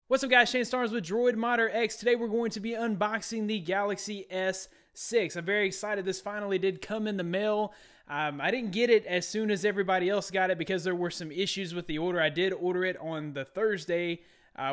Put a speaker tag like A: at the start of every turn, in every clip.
A: What's up guys, Shane Stars with Droid Modder X. Today we're going to be unboxing the Galaxy S6. I'm very excited. This finally did come in the mail. I didn't get it as soon as everybody else got it because there were some issues with the order. I did order it on the Thursday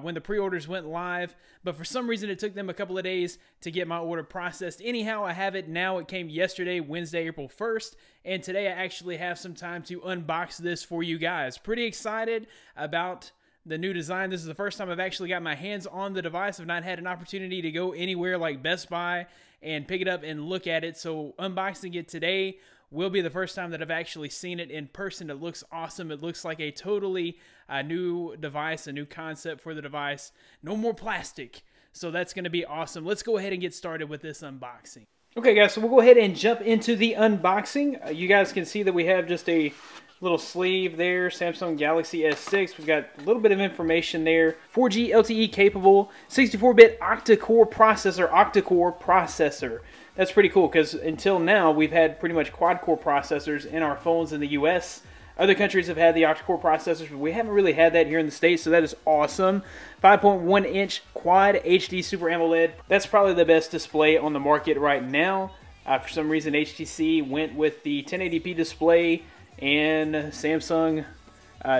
A: when the pre-orders went live, but for some reason it took them a couple of days to get my order processed. Anyhow, I have it now. It came yesterday, Wednesday, April 1st, and today I actually have some time to unbox this for you guys. Pretty excited about the new design. This is the first time I've actually got my hands on the device. I've not had an opportunity to go anywhere like Best Buy and pick it up and look at it. So unboxing it today will be the first time that I've actually seen it in person. It looks awesome. It looks like a totally new device, a new concept for the device. No more plastic. So that's going to be awesome. Let's go ahead and get started with this unboxing. Okay guys, so we'll go ahead and jump into the unboxing. You guys can see that we have just a little sleeve there, Samsung Galaxy S6. We've got a little bit of information there. 4G LTE capable, 64-bit octa-core processor. That's pretty cool because until now we've had pretty much quad-core processors in our phones in the US. Other countries have had the octa-core processors, but we haven't really had that here in the States, so that is awesome. 5.1-inch Quad HD Super AMOLED. That's probably the best display on the market right now. For some reason, HTC went with the 1080p display, and Samsung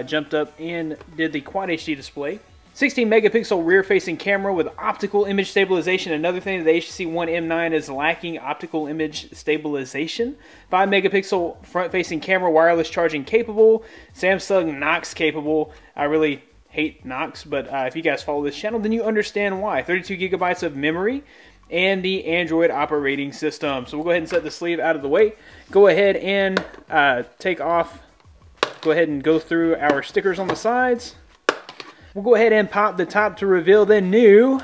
A: jumped up and did the Quad HD display. 16 megapixel rear-facing camera with optical image stabilization. Another thing that the HTC One M9 is lacking, optical image stabilization. 5 megapixel front-facing camera, wireless charging capable. Samsung Knox capable. I really hate Knox, but if you guys follow this channel, then you understand why. 32 gigabytes of memory and the Android operating system. So we'll go ahead and set the sleeve out of the way. Go ahead and take off. Go ahead and go through our stickers on the sides. We'll go ahead and pop the top to reveal the new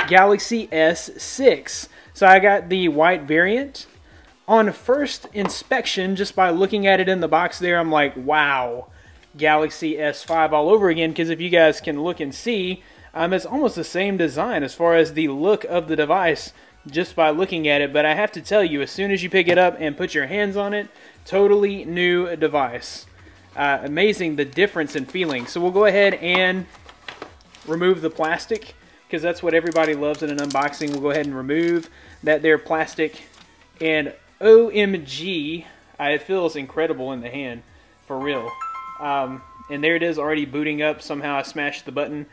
A: Galaxy S6. So I got the white variant. On first inspection, just by looking at it in the box there, I'm like, wow, Galaxy S5 all over again. Because if you guys can look and see, it's almost the same design as far as the look of the device just by looking at it. But I have to tell you, as soon as you pick it up and put your hands on it, totally new device. Amazing the difference in feeling. So we'll go ahead and remove the plastic because that's what everybody loves in an unboxing. We'll go ahead and remove that there plastic, and OMG, it feels incredible in the hand, for real. And there it is, already booting up. Somehow I smashed the button.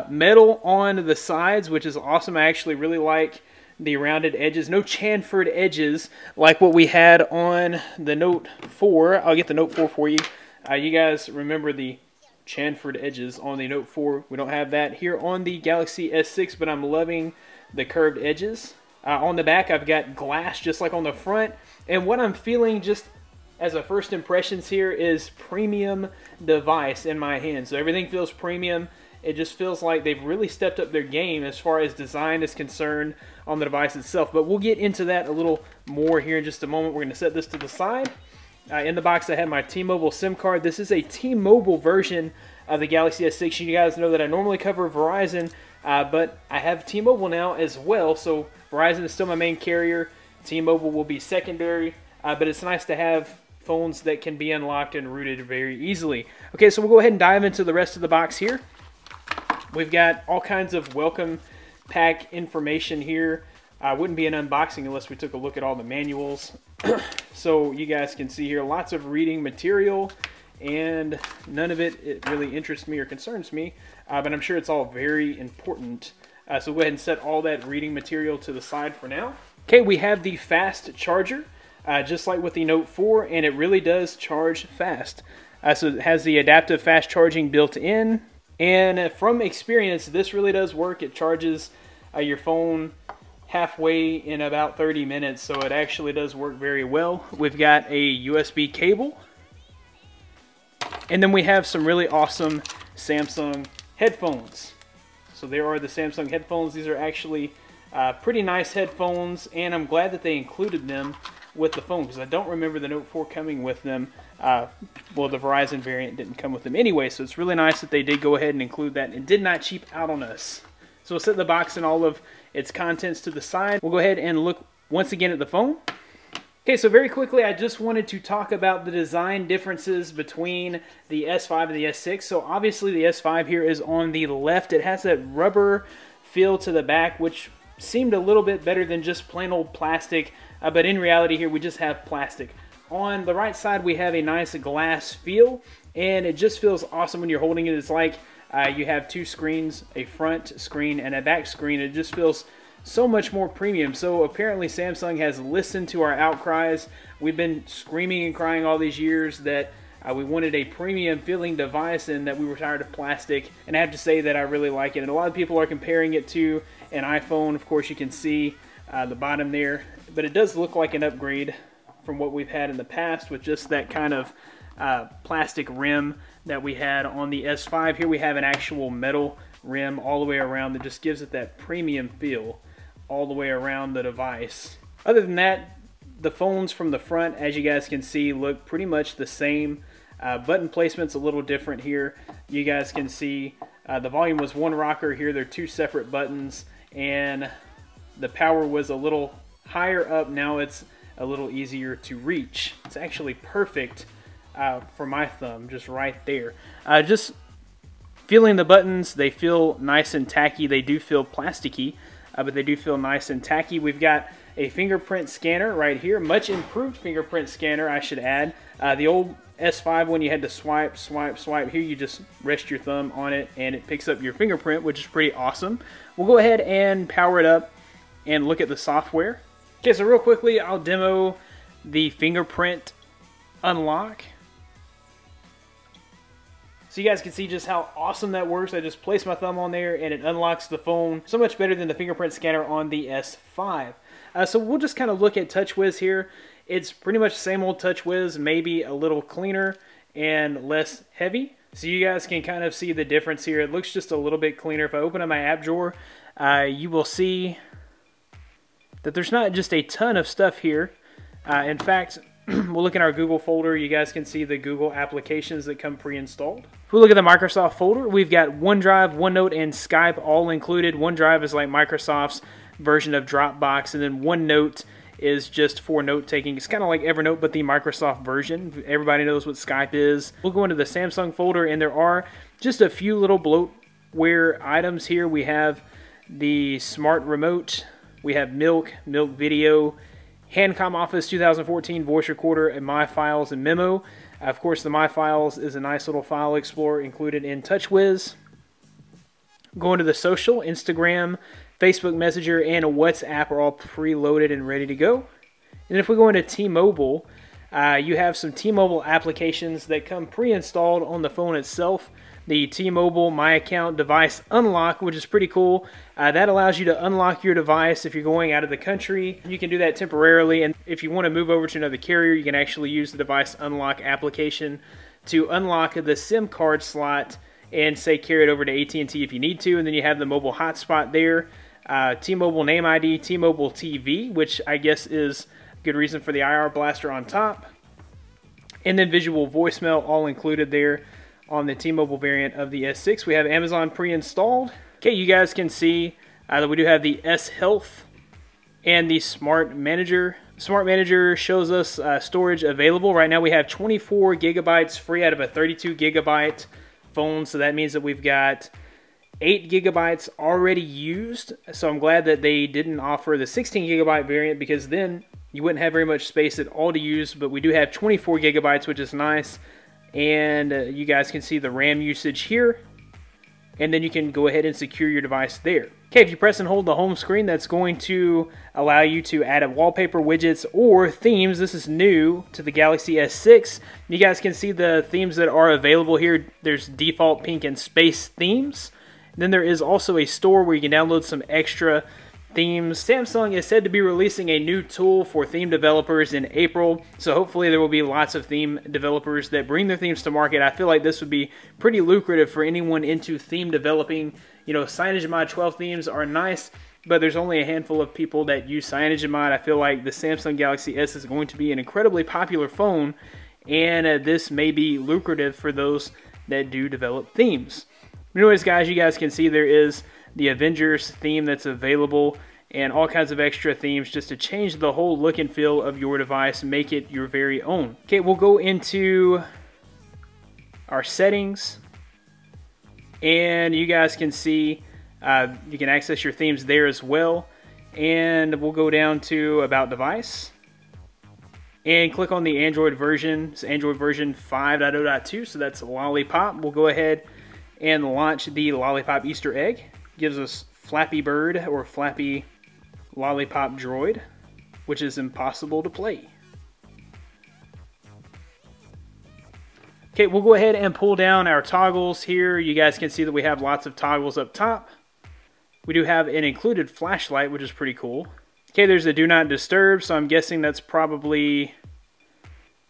A: Metal on the sides, which is awesome. I actually really like the rounded edges. No chamfered edges like what we had on the Note 4. I'll get the Note 4 for you. You guys remember the chamfered edges on the Note 4. We don't have that here on the Galaxy S6, but I'm loving the curved edges. On the back, I've got glass just like on the front. And what I'm feeling just as a first impressions here is premium device in my hand. So everything feels premium. It just feels like they've really stepped up their game as far as design is concerned on the device itself. But we'll get into that a little more here in just a moment. We're going to set this to the side. In the box, I have my T-Mobile SIM card. This is a T-Mobile version of the Galaxy S6. You guys know that I normally cover Verizon, but I have T-Mobile now as well. So Verizon is still my main carrier. T-Mobile will be secondary, but it's nice to have phones that can be unlocked and rooted very easily. Okay, so we'll go ahead and dive into the rest of the box here. We've got all kinds of welcome pack information here. Wouldn't be an unboxing unless we took a look at all the manuals. So you guys can see here lots of reading material, and none of it really interests me or concerns me, but I'm sure it's all very important. So we'll go ahead and set all that reading material to the side for now. Okay, we have the fast charger, just like with the Note 4, and it really does charge fast. So it has the adaptive fast charging built in, and from experience, this really does work. It charges your phone halfway in about 30 minutes, so it actually does work very well. We've got a USB cable, and then we have some really awesome Samsung headphones. So there are the Samsung headphones. These are actually pretty nice headphones, and I'm glad that they included them with the phone because I don't remember the Note 4 coming with them. Well, the Verizon variant didn't come with them anyway, so it's really nice that they did go ahead and include that and did not cheap out on us. So we'll set the box and all of its contents to the side. We'll go ahead and look once again at the phone. Okay, so very quickly, I just wanted to talk about the design differences between the S5 and the S6. So obviously the S5 here is on the left. It has that rubber feel to the back, which seemed a little bit better than just plain old plastic, but in reality here we just have plastic. On the right side we have a nice glass feel, and it just feels awesome when you're holding it. It's like you have two screens, a front screen and a back screen. It just feels so much more premium. So apparently Samsung has listened to our outcries. We've been screaming and crying all these years that we wanted a premium feeling device and that we were tired of plastic. And I have to say that I really like it. And a lot of people are comparing it to an iPhone. Of course, you can see the bottom there. But it does look like an upgrade from what we've had in the past with just that kind of plastic rim that we had on the S5. Here we have an actual metal rim all the way around that just gives it that premium feel all the way around the device. Other than that, the phones from the front, as you guys can see, look pretty much the same. Button placement's a little different here. You guys can see the volume was one rocker. Here they're two separate buttons, and the power was a little higher up. Now it's a little easier to reach. It's actually perfect for my thumb, just right there. Just feeling the buttons, they feel nice and tacky. They do feel plasticky, but they do feel nice and tacky. We've got a fingerprint scanner right here, much improved fingerprint scanner, I should add. The old S5 one, you had to swipe, swipe, swipe. Here you just rest your thumb on it and it picks up your fingerprint, which is pretty awesome. We'll go ahead and power it up and look at the software. Okay, so real quickly, I'll demo the fingerprint unlock. So you guys can see just how awesome that works. I just place my thumb on there and it unlocks the phone so much better than the fingerprint scanner on the S5. So we'll just kind of look at TouchWiz here. It's pretty much the same old TouchWiz, maybe a little cleaner and less heavy. So you guys can kind of see the difference here. It looks just a little bit cleaner. If I open up my app drawer, you will see that there's not just a ton of stuff here. In fact, we'll look in our Google folder. You guys can see the Google applications that come pre-installed. If we look at the Microsoft folder, we've got OneDrive, OneNote, and Skype all included. OneDrive is like Microsoft's version of Dropbox, and then OneNote is just for note-taking. It's kind of like Evernote, but the Microsoft version. Everybody knows what Skype is. We'll go into the Samsung folder, and there are just a few little bloatware items here. We have the Smart Remote. We have Milk Video, Handcom Office 2014 voice recorder, and My Files and Memo. Of course, the My Files is a nice little file explorer included in TouchWiz. Going to the social, Instagram, Facebook Messenger, and a WhatsApp are all preloaded and ready to go. And if we go into T-Mobile, you have some T-Mobile applications that come pre-installed on the phone itself. The T-Mobile My Account Device Unlock, which is pretty cool. That allows you to unlock your device if you're going out of the country. You can do that temporarily, and if you want to move over to another carrier, you can actually use the Device Unlock application to unlock the SIM card slot and say carry it over to AT&T if you need to, and then you have the mobile hotspot there. T-Mobile Name ID, T-Mobile TV, which I guess is a good reason for the IR blaster on top, and then visual voicemail all included there. On the T-Mobile variant of the S6, we have Amazon pre-installed. Okay, you guys can see that we do have the S Health and the Smart Manager. Smart Manager shows us storage available. Right now we have 24 gigabytes free out of a 32 gigabyte phone, so that means that we've got 8 gigabytes already used. So I'm glad that they didn't offer the 16 gigabyte variant, because then you wouldn't have very much space at all to use, but we do have 24 gigabytes, which is nice. And you guys can see the RAM usage here, and then you can go ahead and secure your device there. Okay, if you press and hold the home screen, that's going to allow you to add a wallpaper, widgets, or themes. This is new to the Galaxy S6. You guys can see the themes that are available here. There's default pink and space themes. Then there is also a store where you can download some extra themes. Samsung is said to be releasing a new tool for theme developers in April, so hopefully there will be lots of theme developers that bring their themes to market. I feel like this would be pretty lucrative for anyone into theme developing. You know, CyanogenMod 12 themes are nice, but there's only a handful of people that use CyanogenMod. I feel like the Samsung Galaxy S is going to be an incredibly popular phone, and this may be lucrative for those that do develop themes. Anyways, guys, you guys can see there is the Avengers theme that's available, and all kinds of extra themes just to change the whole look and feel of your device, make it your very own. Okay, we'll go into our settings, and you guys can see you can access your themes there as well. And we'll go down to About Device and click on the Android version. It's Android version 5.0.2, so that's Lollipop. We'll go ahead and launch the Lollipop Easter egg. Gives us Flappy Bird or Flappy Lollipop Droid, which is impossible to play. Okay, we'll go ahead and pull down our toggles here. You guys can see that we have lots of toggles up top. We do have an included flashlight, which is pretty cool. Okay, there's a Do Not Disturb, so I'm guessing that's probably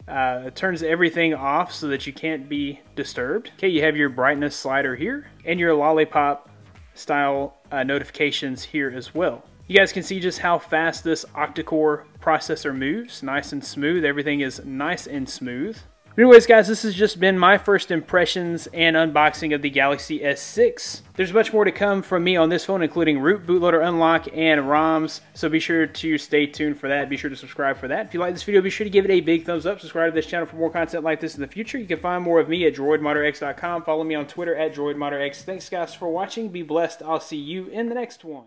A: turns everything off so that you can't be disturbed. Okay, you have your brightness slider here, and your Lollipop style notifications here as well. You guys can see just how fast this octa-core processor moves. Nice and smooth. Everything is nice and smooth. Anyways, guys, this has just been my first impressions and unboxing of the Galaxy S6. There's much more to come from me on this phone, including root, bootloader unlock, and ROMs, so be sure to stay tuned for that. Be sure to subscribe for that. If you like this video, be sure to give it a big thumbs up. Subscribe to this channel for more content like this in the future. You can find more of me at droidmodderx.com. Follow me on Twitter at droidmodderx. Thanks, guys, for watching. Be blessed. I'll see you in the next one.